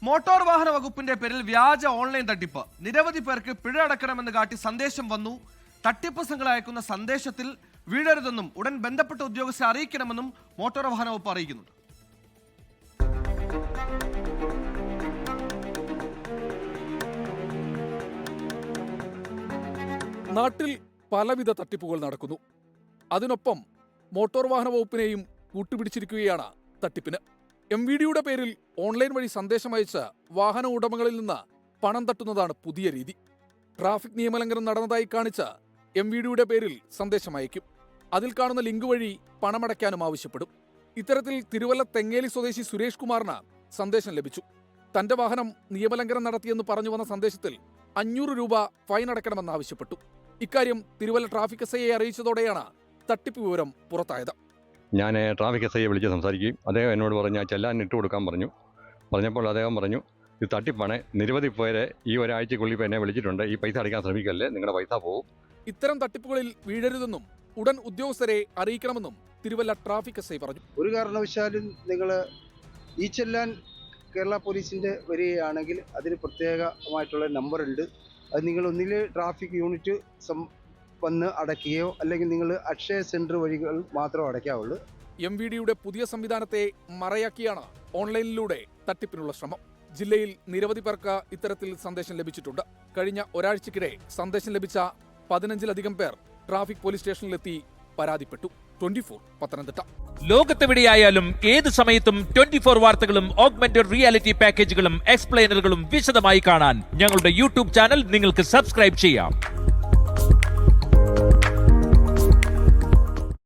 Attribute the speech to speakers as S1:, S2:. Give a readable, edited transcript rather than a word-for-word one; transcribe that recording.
S1: Motor വാഹന വകുപ്പിന്റെ പേരിൽ വ്യാജ ഓൺലൈൻ തട്ടിപ്പ്. നിരവധി പേർക്ക് പിഴ അടക്കണമെന്ന് കാട്ടി സന്ദേശം വന്നു. തട്ടിപ്പ് സംഘങ്ങൾ അയക്കുന്ന സന്ദേശത്തിൽ വീഴരുതെന്നും ഉടൻ ബന്ധപ്പെട്ട ഉദ്യോഗസ്ഥരെ അറിയിക്കണമെന്നും മോട്ടോർ വാഹന വകുപ്പ് അറിയിക്കുന്നുണ്ട്.
S2: നാട്ടിൽ പലവിധ തട്ടിപ്പുകൾ നടക്കുന്നു. അതിനൊപ്പം മോട്ടോർ വാഹന വകുപ്പിനെയും കൂട്ടുപിടിച്ചിരിക്കുകയാണ് തട്ടിപ്പിന്. MVDയുടെ പേരിൽ ഓൺലൈൻ വഴി സന്ദേശം അയച്ച് വാഹന ഉടമകളിൽ നിന്ന് പണം തട്ടുന്നതാണ് പുതിയ രീതി. ട്രാഫിക് നിയമലംഘനം നടന്നതായി കാണിച്ച് MVDയുടെ പേരിൽ സന്ദേശം അയക്കും. അതിൽ കാണുന്ന ലിങ്ക് വഴി പണമടയ്ക്കാനും ആവശ്യപ്പെടും. ഇത്തരത്തിൽ തിരുവല്ല തെങ്ങേലി സ്വദേശി സുരേഷ് കുമാറിന് സന്ദേശം ലഭിച്ചു. തന്റെ വാഹനം നിയമലംഘനം നടത്തിയെന്ന് പറഞ്ഞു വന്ന സന്ദേശത്തിൽ 500 രൂപ ഫൈൻ അടയ്ക്കണമെന്നാവശ്യപ്പെട്ടു. ഇക്കാര്യം തിരുവല്ല ട്രാഫിക് SIയെ അറിയിച്ചതോടെയാണ് തട്ടിപ്പ് വിവരം പുറത്തായത്.
S3: ഞാൻ ട്രാഫിക് SIയെ വിളിച്ച് സംസാരിക്കുകയും അദ്ദേഹം എന്നോട് പറഞ്ഞ ചെല്ലാൻ ഇട്ട് കൊടുക്കാൻ പറഞ്ഞപ്പോൾ അദ്ദേഹം പറഞ്ഞു, ഇത് തട്ടിപ്പാണ്, നിരവധി പേരെ ഈ ഒരാഴ്ചക്കുള്ളിൽ എന്നെ വിളിച്ചിട്ടുണ്ട്, ഈ പൈസ അടയ്ക്കാൻ ശ്രമിക്കല്ലേ, നിങ്ങളുടെ പൈസ പോകും.
S2: ഇത്തരം തട്ടിപ്പുകളിൽ വീഴരുതെന്നും ഉടൻ ഉദ്യോഗസ്ഥരെ അറിയിക്കണമെന്നും തിരുവല്ല ട്രാഫിക് SI പറഞ്ഞു.
S4: ഒരു കാരണവശാലും നിങ്ങൾ ഈ ചെല്ലാൻ കേരള പോലീസിൻ്റെ വരികയാണെങ്കിൽ അതിന് പ്രത്യേകമായിട്ടുള്ള നമ്പർ ഉണ്ട്. അത് നിങ്ങൾ ഒന്നിൽ ട്രാഫിക് യൂണിറ്റ് വന്ന് അടയ്ക്കുകയോ അല്ലെങ്കിൽ നിങ്ങൾ അക്ഷയ സെൻറ്റർ വഴികൾ മാത്രം അടയ്ക്കാവുള്ളൂ.
S2: MVDയുടെ പുതിയ സംവിധാനത്തെ മറയാക്കിയാണ് ഓൺലൈനിലൂടെ തട്ടിപ്പിനുള്ള ശ്രമം. ജില്ലയിൽ നിരവധി പേർക്ക് ഇത്തരത്തിൽ സന്ദേശം ലഭിച്ചിട്ടുണ്ട്. കഴിഞ്ഞ ഒരാഴ്ചക്കിടെ സന്ദേശം ലഭിച്ച 15-ലധികം പേർ ട്രാഫിക് പോലീസ് സ്റ്റേഷനിലെത്തി പരാതിപ്പെട്ടു. 24 പത്തനംതിട്ട.
S5: ലോകത്തെവിടെയായാലും ഏത് സമയത്തും 24 വാർത്തകളും ഓഗ്മെന്റഡ് റിയാലിറ്റി പാക്കേജുകളും എക്സ്പ്ലെയിനറുകളും വിശദമായി കാണാൻ ഞങ്ങളുടെ YouTube ചാനൽ നിങ്ങൾക്ക് സബ്സ്ക്രൈബ് ചെയ്യാം.